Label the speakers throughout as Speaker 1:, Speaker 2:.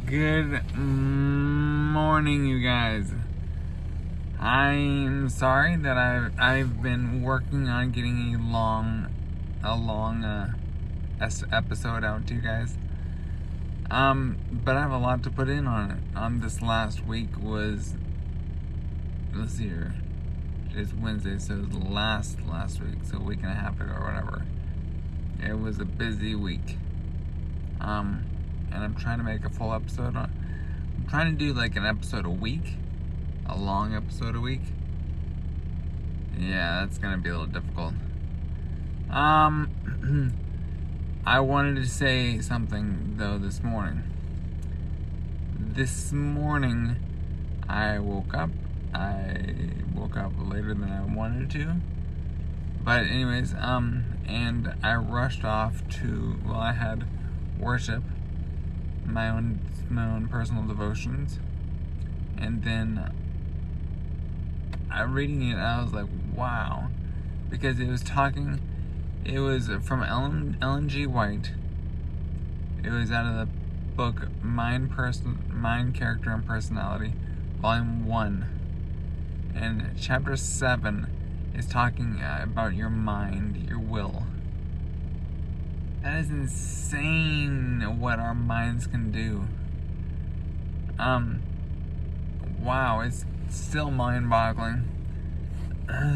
Speaker 1: Good morning, you guys. I'm sorry that I've been working on getting a long episode out to you guys. But I have a lot to put in on it. This last week was, let's see here, it's Wednesday, so it was last week, so a week and a half ago or whatever. It was a busy week. And I'm trying to make a full episode I'm trying to do like an episode a week, a long episode a week. Yeah, that's gonna be a little difficult. I wanted to say something though this morning. This morning, I woke up later than I wanted to. But anyways, and I rushed off to, I had worship, my own personal devotions, and then reading it, I was like, wow, because it was from Ellen G. White. It was out of the book Mind, Character, and Personality, Volume 1, and Chapter 7 is talking about your mind, your will. That is insane what our minds can do. Wow, it's still mind-boggling.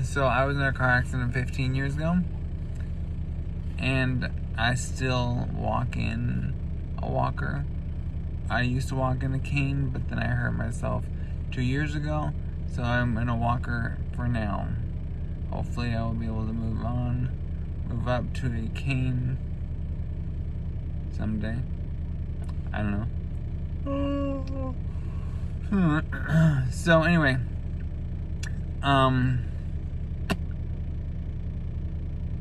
Speaker 1: So I was in a car accident 15 years ago, and I still walk in a walker. I used to walk in a cane, but then I hurt myself 2 years ago, so I'm in a walker for now. Hopefully I will be able to move up to a cane someday. I don't know. So anyway,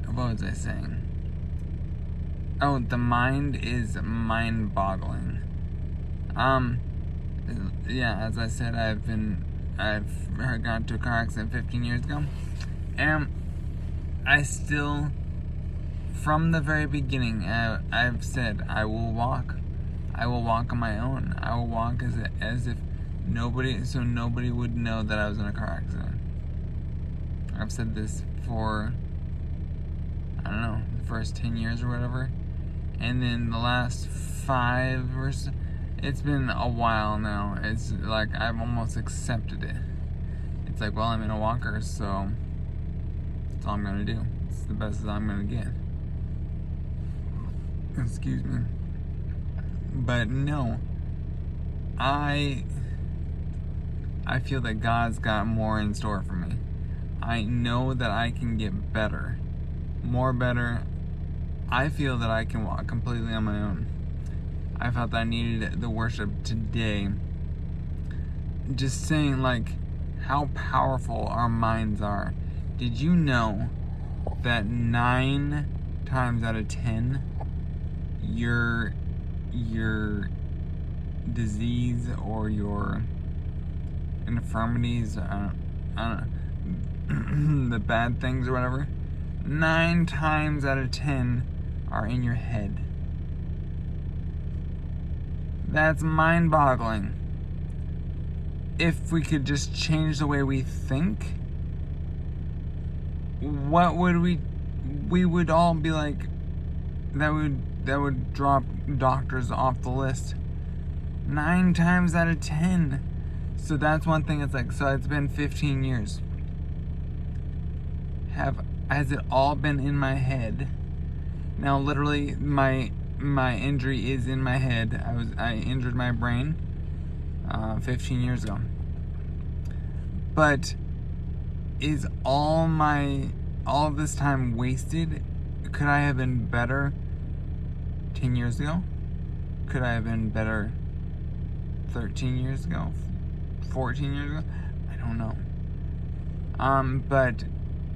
Speaker 1: what was I saying? Oh, the mind is mind-boggling. Yeah, as I said, I've got into a car accident 15 years ago, and I still, from the very beginning, I've said I will walk on my own. I will walk as if nobody would know that I was in a car accident. I've said this for, I don't know, the first 10 years or whatever. And then the last 5 or so, it's been a while now. It's like I've almost accepted it. It's like, well, I'm in a walker, so that's all I'm gonna do. It's the best that I'm gonna get. Excuse me. But no, I feel that God's got more in store for me. I know that I can get better, more better. I feel that I can walk completely on my own. I felt that I needed the worship today. Just saying, like, how powerful our minds are. Did you know that 9 times out of 10, your disease or your infirmities, I don't know, the bad things or whatever, 9 times out of 10 are in your head? That's mind-boggling. If we could just change the way we think, what would we would all be like, that would drop doctors off the list. 9 times out of 10. So that's one thing. It's like, so it's been 15 years. Has it all been in my head? Now, literally, my injury is in my head. I injured my brain 15 years ago. But is all this time wasted? Could I have been better 10 years ago? Could I have been better 13 years ago? 14 years ago? I don't know. But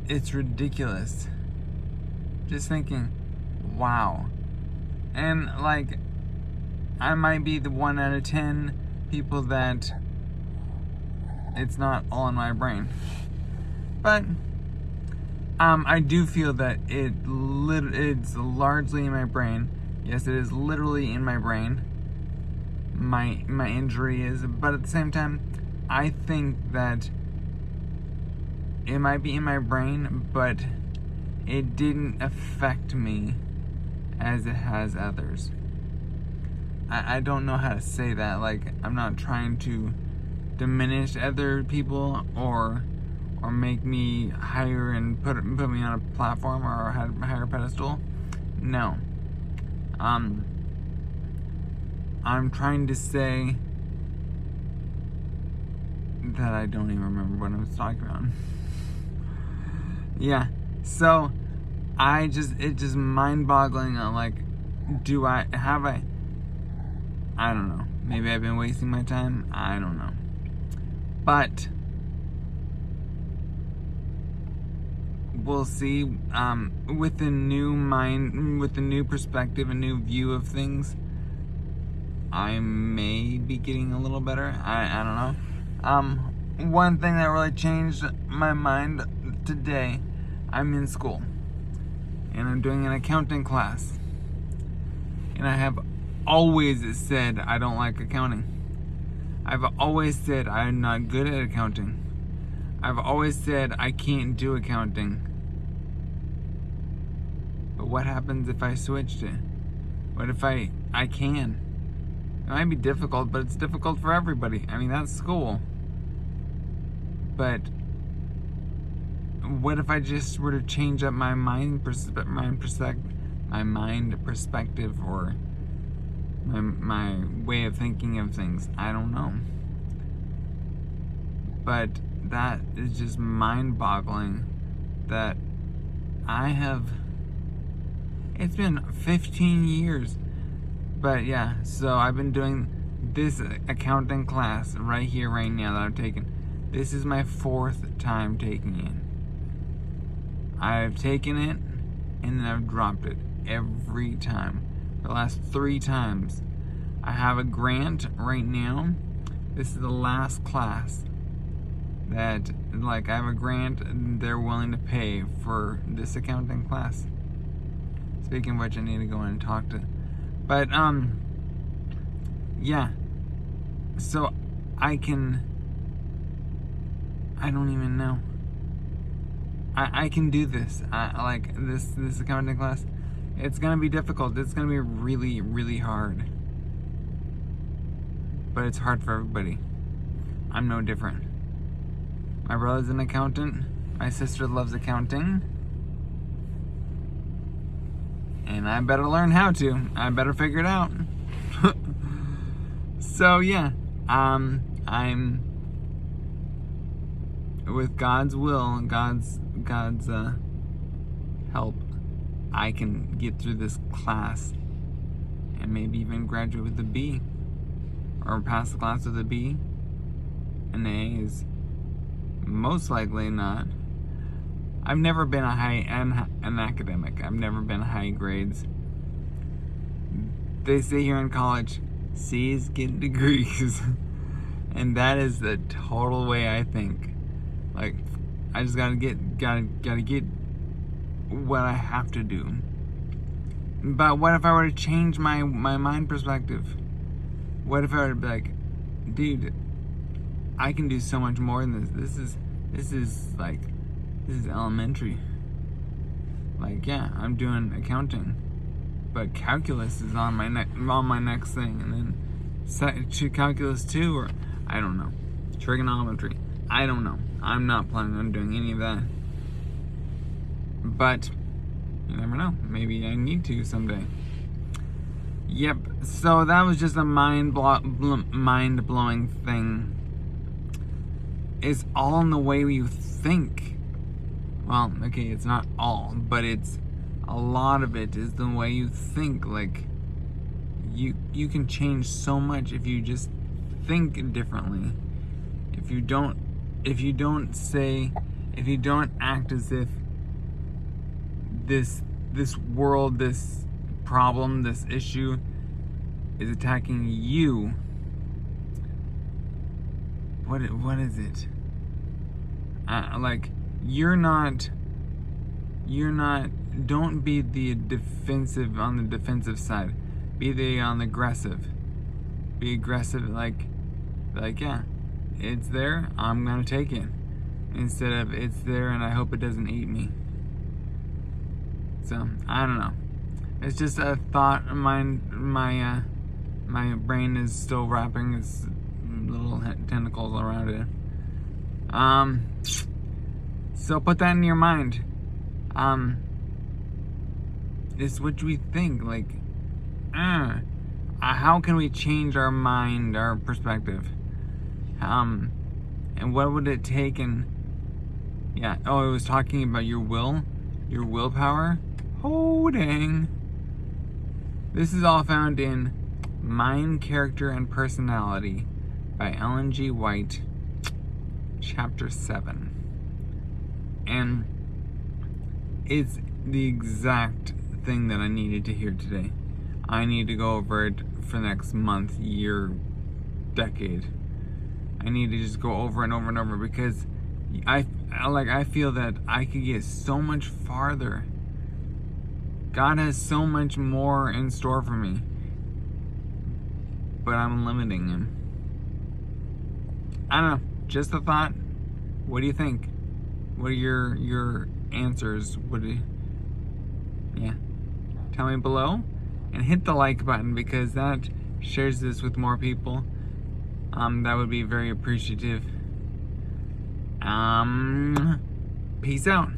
Speaker 1: it's ridiculous. Just thinking, wow. And like, I might be the 1 out of 10 people that it's not all in my brain. But I do feel that it's largely in my brain. Yes, it is literally in my brain. my injury is. But at the same time, I think that it might be in my brain, but it didn't affect me as it has others. I don't know how to say that. Like, I'm not trying to diminish other people or make me higher and put me on a platform or a higher pedestal. No. I'm trying to say that I don't even remember what I was talking about. Yeah. So it's just mind-boggling on, like, I don't know. Maybe I've been wasting my time. I don't know. But we'll see. With a new mind, with a new perspective, a new view of things, I may be getting a little better. I don't know. One thing that really changed my mind today, I'm in school and I'm doing an accounting class, and I have always said I don't like accounting. I've always said I'm not good at accounting. I've always said I can't do accounting. But what happens if I switched it? What if I can? It might be difficult, but it's difficult for everybody. I mean, that's school. But what if I just were to change up my mind perspective, or my way of thinking of things? I don't know. But that is just mind-boggling that it's been 15 years. But yeah, so I've been doing this accounting class right here, right now, that I've taken. This is my 4th time taking it. I've taken it and then I've dropped it every time. The last 3 times. I have a grant right now. This is the last class that, like, I have a grant and they're willing to pay for this accounting class. Speaking of which, I need to go in and talk to. But, yeah. So, I don't even know. I can do this. Like, this accounting class. It's gonna be difficult. It's gonna be really, really hard. But it's hard for everybody. I'm no different. My brother's an accountant. My sister loves accounting. And I better learn how to. I better figure it out. So yeah, I'm with God's will and God's help, I can get through this class and maybe even graduate with a B, or pass the class with a B. An A is most likely not. I've never been an academic. I've never been high grades. They say here in college, C's get degrees. And that is the total way I think. Like, I just gotta get what I have to do. But what if I were to change my mind perspective? What if I were to be like, dude, I can do so much more than this. This is elementary. Like, yeah, I'm doing accounting, but calculus is on my next thing, and then calculus 2, or I don't know, trigonometry. I don't know. I'm not planning on doing any of that. But you never know. Maybe I need to someday. Yep. So that was just a mind-blowing thing. It's all in the way you think. Well, okay, it's not all, but it's a lot of it is the way you think. Like, you can change so much if you just think differently. If you don't act as if this world, this problem, this issue is attacking you. What is it? Like, you're not, don't be on the defensive side. Be on the aggressive. be aggressive, like, yeah, it's there, I'm gonna take it. Instead of it's there and I hope it doesn't eat me. So, I don't know. It's just a thought of mine. My brain is still wrapping its little tentacles around it. So put that in your mind. It's what we think, like, how can we change our mind, our perspective? And what would it take? And yeah, it was talking about your willpower. Oh, dang. This is all found in Mind, Character, and Personality by Ellen G. White, Chapter 7. And it's the exact thing that I needed to hear today. I need to go over it for the next month, year, decade. I need to just go over and over and over, because I feel that I could get so much farther. God has so much more in store for me, but I'm limiting him. I don't know, just a thought. What do you think? What are your answers? Yeah, tell me below, and hit the like button, because that shares this with more people. That would be very appreciative. Peace out.